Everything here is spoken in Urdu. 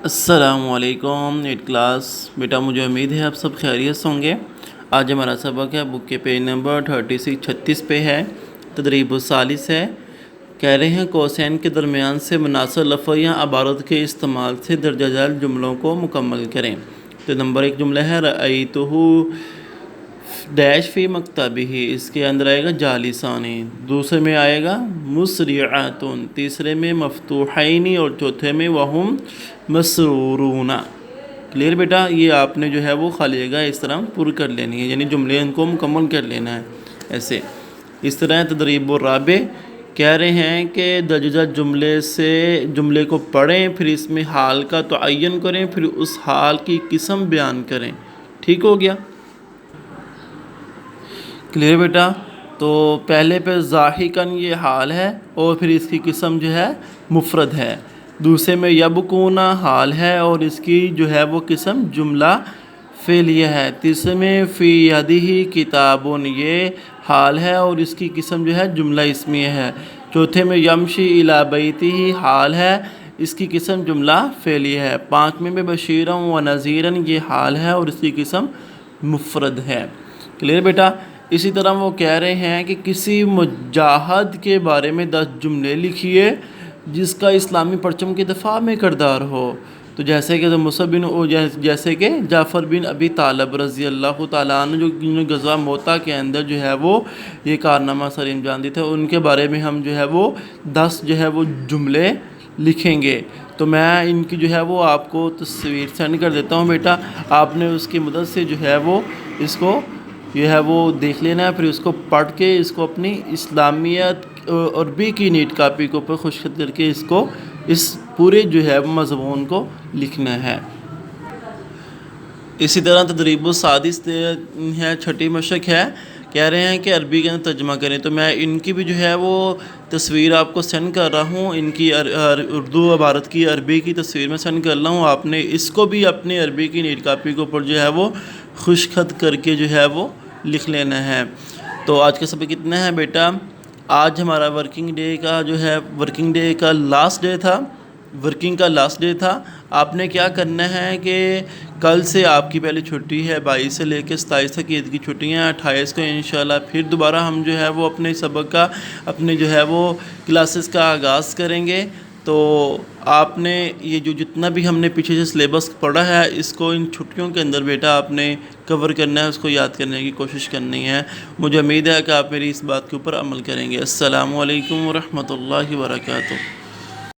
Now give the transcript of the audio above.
السلام علیکم 8 کلاس بیٹا، مجھے امید ہے آپ سب خیریت سے ہوں گے۔ آج ہمارا سبق ہے بک کے پیج نمبر 36 پہ ہے، تدریب الثالث ہے۔ کہہ رہے ہیں کوسین کے درمیان سے مناسب لفظ یا عبارت کے استعمال سے درجہ ذیل جملوں کو مکمل کریں۔ تو نمبر 1 جملہ ہے رأیتہ ڈیش فی مکتبہ، اس کے اندر آئے گا جالسانی، دوسرے میں آئے گا مسرعاتن، تیسرے میں مفتوحین اور چوتھے میں وہم مسرورون۔ کلیئر بیٹا؟ یہ آپ نے جو ہے وہ خالی جگہ اس طرح پر کر لینی ہے، یعنی جملے ان کو مکمل کر لینا ہے ایسے۔ اس طرح تدریب الرابع کہہ رہے ہیں کہ درجہ جملے سے جملے کو پڑھیں، پھر اس میں حال کا تعین کریں، پھر اس حال کی قسم بیان کریں۔ ٹھیک ہو گیا؟ کلیئر بیٹا؟ تو پہلے پہ ضاحکاً یہ حال ہے اور پھر اس کی قسم جو ہے مفرد ہے، دوسرے میں یبکون حال ہے اور اس کی جو ہے وہ قسم جملہ فعلیہ ہے، تیسرے میں فی یدہ کتابٌ یہ حال ہے اور اس کی قسم جو ہے جملہ اسمیہ ہے، چوتھے میں یمشی الی بیتہ حال ہے، اس کی قسم جملہ فعلیہ ہے، پانچویں میں بشیرا و نذیرا یہ حال ہے اور اس کی قسم مفرد ہے۔ کلیئر بیٹا؟ اسی طرح وہ کہہ رہے ہیں کہ کسی مجاہد کے بارے میں 10 جملے لکھیے جس کا اسلامی پرچم کے دفاع میں کردار ہو، تو جیسے کہ جیسے کہ جعفر بن ابی طالب رضی اللہ تعالیٰ عنہ جو غزوہ موتا کے اندر جو ہے وہ یہ کارنامہ سر انجام دیے تھے، ان کے بارے میں ہم جو ہے وہ 10 جو ہے وہ جملے لکھیں گے۔ تو میں ان کی جو ہے وہ آپ کو تصویر سینڈ کر دیتا ہوں بیٹا، آپ نے اس کی مدد سے جو ہے وہ اس کو یہ ہے وہ دیکھ لینا ہے، پھر اس کو پڑھ کے اس کو اپنی اسلامیت عربی کی نیٹ کاپی کے اوپر خشک کر کے اس کو اس پورے جو ہے مضمون کو لکھنا ہے۔ اسی طرح تدریب السادس ہے، چھٹی مشق ہے، کہہ رہے ہیں کہ عربی کے اندر ترجمہ کریں، تو میں ان کی بھی جو ہے وہ تصویر آپ کو سینڈ کر رہا ہوں، ان کی اردو عبارت کی عربی کی تصویر میں سینڈ کر رہا ہوں، آپ نے اس کو بھی اپنی عربی کی نیٹ کاپی کے اوپر جو ہے وہ خشک خط کر کے جو ہے وہ لکھ لینا ہے۔ تو آج کا سبق کتنا ہے بیٹا؟ آج ہمارا ورکنگ ڈے کا لاسٹ ڈے تھا۔ آپ نے کیا کرنا ہے کہ کل سے آپ کی پہلی چھٹی ہے، 22 سے لے کے 27 تک عید کی چھٹیاں، 28 کو انشاءاللہ پھر دوبارہ ہم جو ہے وہ اپنے سبق کا اپنے جو ہے وہ کلاسز کا آغاز کریں گے۔ تو آپ نے یہ جو جتنا بھی ہم نے پیچھے سے سلیبس پڑھا ہے اس کو ان چھٹیوں کے اندر بیٹا آپ نے کور کرنا ہے، اس کو یاد کرنے کی کوشش کرنی ہے۔ مجھے امید ہے کہ آپ میری اس بات کے اوپر عمل کریں گے۔ السلام علیکم ورحمۃ اللہ وبرکاتہ۔